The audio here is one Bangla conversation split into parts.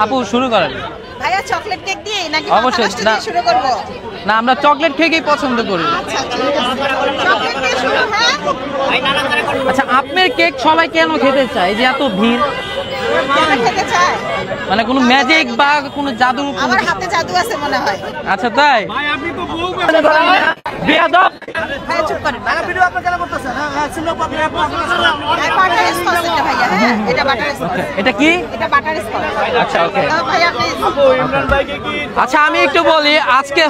আপু শুরু করেন। ভাইয়া চকলেট কেক দিয়ে নাকি অবশ্যই না, শুরু করব? না আমরা চকলেট কেকই পছন্দ করি। চকলেট দিয়ে শুরু। হ্যাঁ আচ্ছা আপনার কেক সবাই কেন খেতে চায়? যে এত ভিড়, খেতে চায় মানে কোনো ম্যাজিক বা কোনো জাদু? আমার হাতে জাদু আছে মনে হয়। আচ্ছা তাই? ভাইয়া চুপ করেন। হ্যাঁ এটা বাটারস্কচ। এটা কি? এটা বাটারস্কচ। আচ্ছা ওকে। ভাইয়া প্লিজ। আচ্ছা আমি একটু বলি, আজকে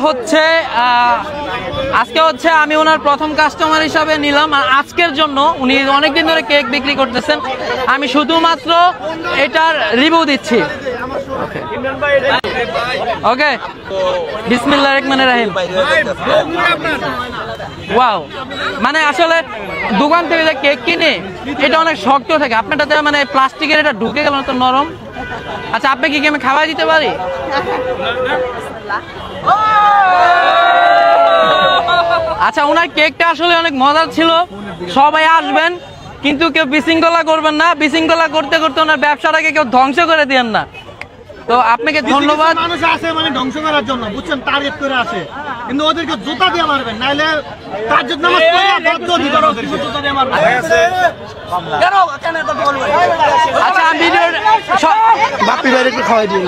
হচ্ছে আমি ওনার প্রথম কাস্টমার হিসাবে নিলাম। আর আজকের জন্য উনি অনেকদিন ধরে কেক বিক্রি করতেছেন, আমি শুধুমাত্র এটার রিভিউ দিচ্ছি। ওকে বিসমিল্লাহির রহমানির রহিম। ওয়াও, মানে আসলে দোকান থেকে যে কেক কিনে এটা অনেক শক্ত থাকে, আপনারটাতে মানে প্লাস্টিকের এটা ঢুকে গেল তো নরম। আচ্ছা আপনি কি আমি খাওয়াই দিতে পারি? আচ্ছা ওনার কেকটা আসলে অনেক মজার ছিল, সবাই আসবেন কিন্তু কেউ বিশৃঙ্খলা করবেন না। বিশৃঙ্খলা করতে করতে ওনার ব্যবসাটাকে কেউ ধ্বংস করে দিয়েন না। তো আপনাকে ধন্যবাদ। মানুষ আছে মানে ধ্বংস করার জন্য, বুঝছেন, টার্গেট করে আসে, কিন্তু ওদেরকে জুতা দিয়ে মারবেন, নাইলে তাজ্জুদ নামাজ পড়ে বদ্ধ দিবেন, ওদেরকে জুতা দিয়ে মারবেন। আচ্ছা আমি ভিডিওর বাপ্পি ভাইরে একটু খাওয়াই দিন।